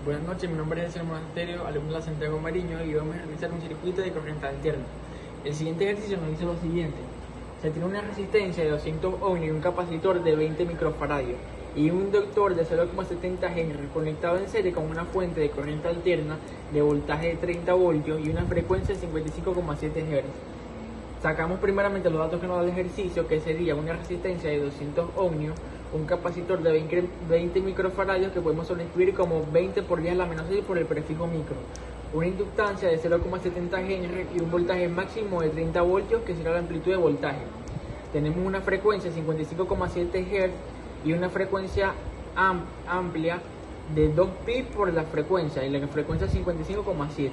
Buenas noches, mi nombre es el Monasterio, alumno de la Santiago Mariño, y vamos a realizar un circuito de corriente alterna. El siguiente ejercicio nos dice lo siguiente: se tiene una resistencia de 200 ohms y un capacitor de 20 microfaradios y un inductor de 0,70 Henry conectado en serie con una fuente de corriente alterna de voltaje de 30 voltios y una frecuencia de 55,7 Hz. Sacamos primeramente los datos que nos da el ejercicio, que sería una resistencia de 200 ohmios, un capacitor de 20 microfaradios que podemos sobreescribir como 20 por 10 a la menos 6 por el prefijo micro, una inductancia de 0,70 Henry y un voltaje máximo de 30 voltios que será la amplitud de voltaje. Tenemos una frecuencia de 55,7 Hz y una frecuencia amplia de 2 pi por la frecuencia, y la frecuencia 55,7.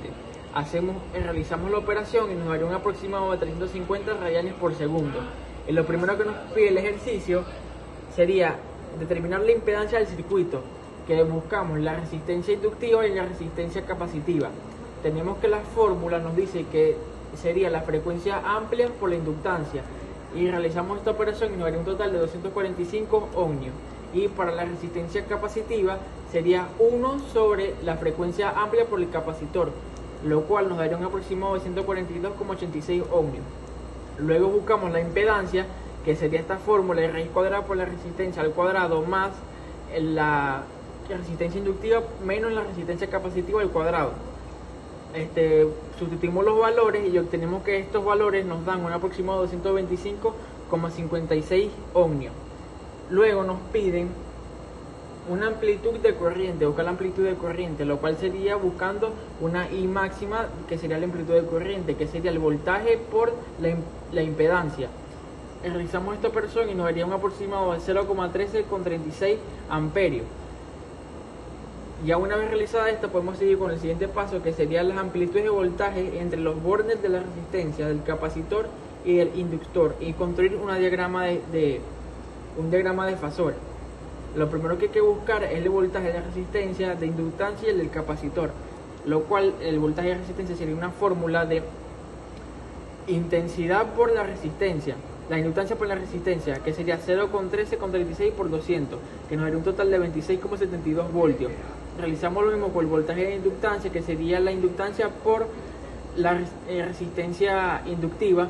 Realizamos la operación y nos daría un aproximado de 350 radianes por segundo. Y lo primero que nos pide el ejercicio sería determinar la impedancia del circuito, que buscamos la resistencia inductiva y la resistencia capacitiva. Tenemos que la fórmula nos dice que sería la frecuencia amplia por la inductancia, y realizamos esta operación y nos daría un total de 245 ohmios. Y para la resistencia capacitiva sería 1 sobre la frecuencia amplia por el capacitor, lo cual nos daría un aproximado de 142,86 ohmios. Luego buscamos la impedancia, que sería esta fórmula de raíz cuadrada por la resistencia al cuadrado más la resistencia inductiva menos la resistencia capacitiva al cuadrado. Sustituimos los valores y obtenemos que estos valores nos dan un aproximado de 225,56 ohmios. Luego nos piden una amplitud de corriente, buscar la amplitud de corriente, lo cual sería buscando una I máxima, que sería la amplitud de corriente, que sería el voltaje por la impedancia. Realizamos esta operación y nos daría un aproximado de 0,1336 amperios. Ya una vez realizada esta, podemos seguir con el siguiente paso, que serían las amplitudes de voltaje entre los bordes de la resistencia del capacitor y del inductor, y construir un diagrama de fasor. Lo primero que hay que buscar es el voltaje de resistencia, de inductancia y el del capacitor, lo cual el voltaje de resistencia sería una fórmula de intensidad por la resistencia, la inductancia por la resistencia, que sería 0,1336 por 200, que nos daría un total de 26,72 voltios. Realizamos lo mismo con el voltaje de inductancia, que sería la inductancia por la resistencia inductiva,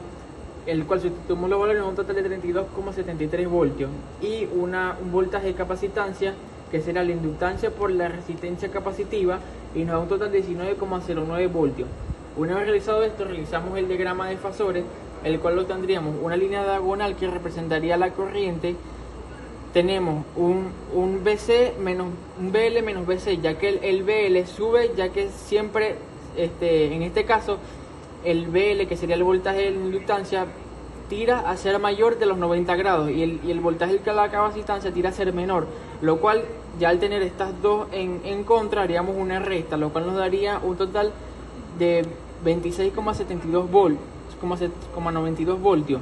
el cual sustituimos los valores en un total de 32,73 voltios, y un voltaje de capacitancia, que será la inductancia por la resistencia capacitiva, y nos da un total de 19,09 voltios. Una vez realizado esto, realizamos el diagrama de fasores, el cual lo tendríamos una línea diagonal que representaría la corriente. Tenemos un BC menos un BL menos BC, ya que el BL sube, ya que siempre, en este caso, el BL, que sería el voltaje de la inductancia, tira a ser mayor de los 90 grados y el voltaje de la capacitancia tira a ser menor, lo cual, ya al tener estas dos en contra, haríamos una recta, lo cual nos daría un total de 26,72 voltios, 92 voltios.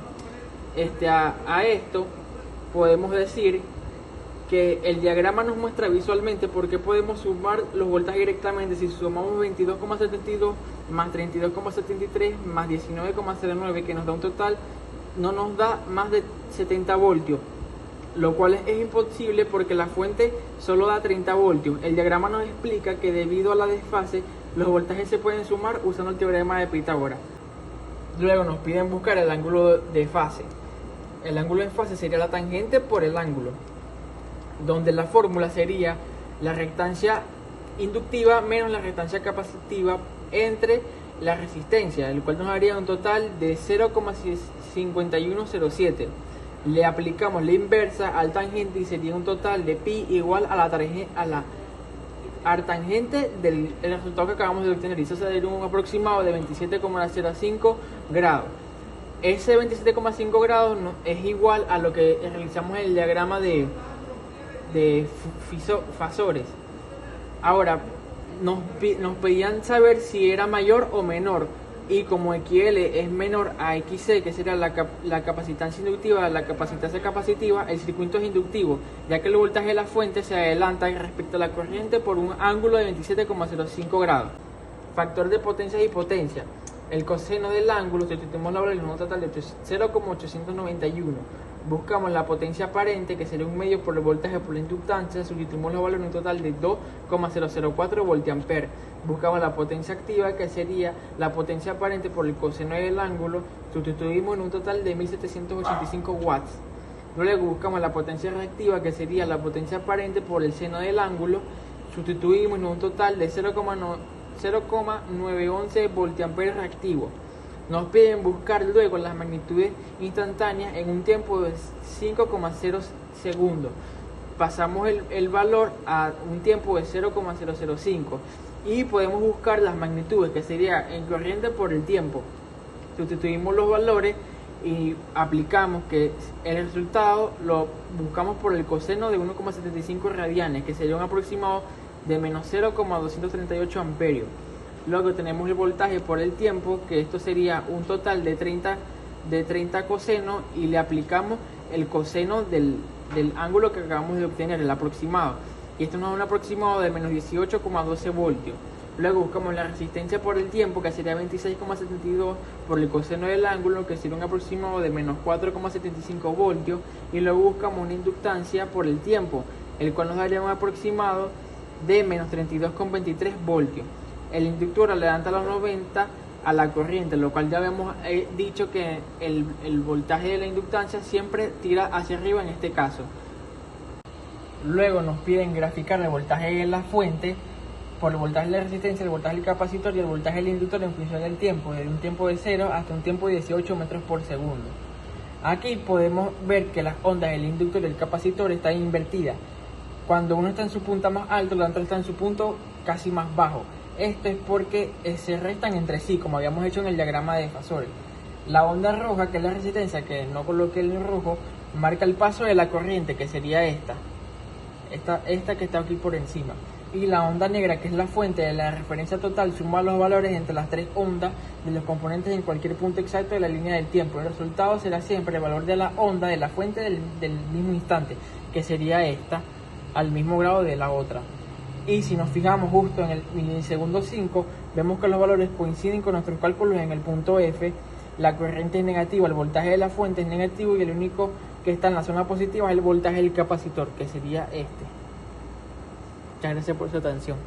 A esto podemos decir que el diagrama nos muestra visualmente por qué podemos sumar los voltajes directamente. Si sumamos 22,72 más 32,73 más 19,09, que nos da un total, no nos da más de 70 voltios, lo cual es imposible porque la fuente solo da 30 voltios. El diagrama nos explica que debido a la desfase, los voltajes se pueden sumar usando el teorema de Pitágoras. Luego nos piden buscar el ángulo de fase. El ángulo de fase sería la tangente por el ángulo, donde la fórmula sería la reactancia inductiva menos la reactancia capacitiva entre la resistencia, el cual nos daría un total de 0,5107. Le aplicamos la inversa al tangente y sería un total de pi igual a la artangente del resultado que acabamos de obtener, y eso sería un aproximado de 27,05 grados. Ese 27,5 grados es igual a lo que realizamos en el diagrama de fasores. Ahora nos pedían saber si era mayor o menor, y como XL es menor a XC, que sería la capacitancia inductiva, la capacitancia capacitiva, el circuito es inductivo, ya que el voltaje de la fuente se adelanta respecto a la corriente por un ángulo de 27,05 grados. Factor de potencia y potencia. El coseno del ángulo, si tenemos la valor en un total de 0,891, Buscamos la potencia aparente, que sería un medio por el voltaje por la inductancia, sustituimos los valores en un total de 2,004 voltiamperes. Buscamos la potencia activa, que sería la potencia aparente por el coseno del ángulo, sustituimos en un total de 1785 watts. Luego buscamos la potencia reactiva, que sería la potencia aparente por el seno del ángulo, sustituimos en un total de 0,911 voltiamperes reactivos. Nos piden buscar luego las magnitudes instantáneas en un tiempo de 5,0 segundos. Pasamos el valor a un tiempo de 0,005 y podemos buscar las magnitudes, que sería en corriente por el tiempo. Sustituimos los valores y aplicamos que el resultado lo buscamos por el coseno de 1,75 radianes, que sería un aproximado de menos 0,238 amperios. Luego tenemos el voltaje por el tiempo, que esto sería un total de 30 coseno, y le aplicamos el coseno del ángulo que acabamos de obtener, el aproximado. Y esto nos da un aproximado de menos 18,12 voltios. Luego buscamos la resistencia por el tiempo, que sería 26,72 por el coseno del ángulo, que sería un aproximado de menos 4,75 voltios. Y luego buscamos una inductancia por el tiempo, el cual nos daría un aproximado de menos 32,23 voltios. El inductor le da a los 90 a la corriente, lo cual ya habíamos dicho que el voltaje de la inductancia siempre tira hacia arriba en este caso. Luego nos piden graficar el voltaje de la fuente por el voltaje de la resistencia, el voltaje del capacitor y el voltaje del inductor en función del tiempo, desde un tiempo de 0 hasta un tiempo de 18 metros por segundo. Aquí podemos ver que las ondas del inductor y el capacitor están invertidas. Cuando uno está en su punta más alto, la otra está en su punto casi más bajo. Esto es porque se restan entre sí, como habíamos hecho en el diagrama de fasores. La onda roja, que es la resistencia, que no coloqué el rojo, marca el paso de la corriente, que sería esta que está aquí por encima. Y la onda negra, que es la fuente de la referencia total, suma los valores entre las tres ondas de los componentes en cualquier punto exacto de la línea del tiempo. El resultado será siempre el valor de la onda de la fuente del mismo instante, que sería esta, al mismo grado de la otra. Y si nos fijamos justo en el milisegundo 5, vemos que los valores coinciden con nuestros cálculos en el punto F. La corriente es negativa, el voltaje de la fuente es negativo y el único que está en la zona positiva es el voltaje del capacitor, que sería este. Muchas gracias por su atención.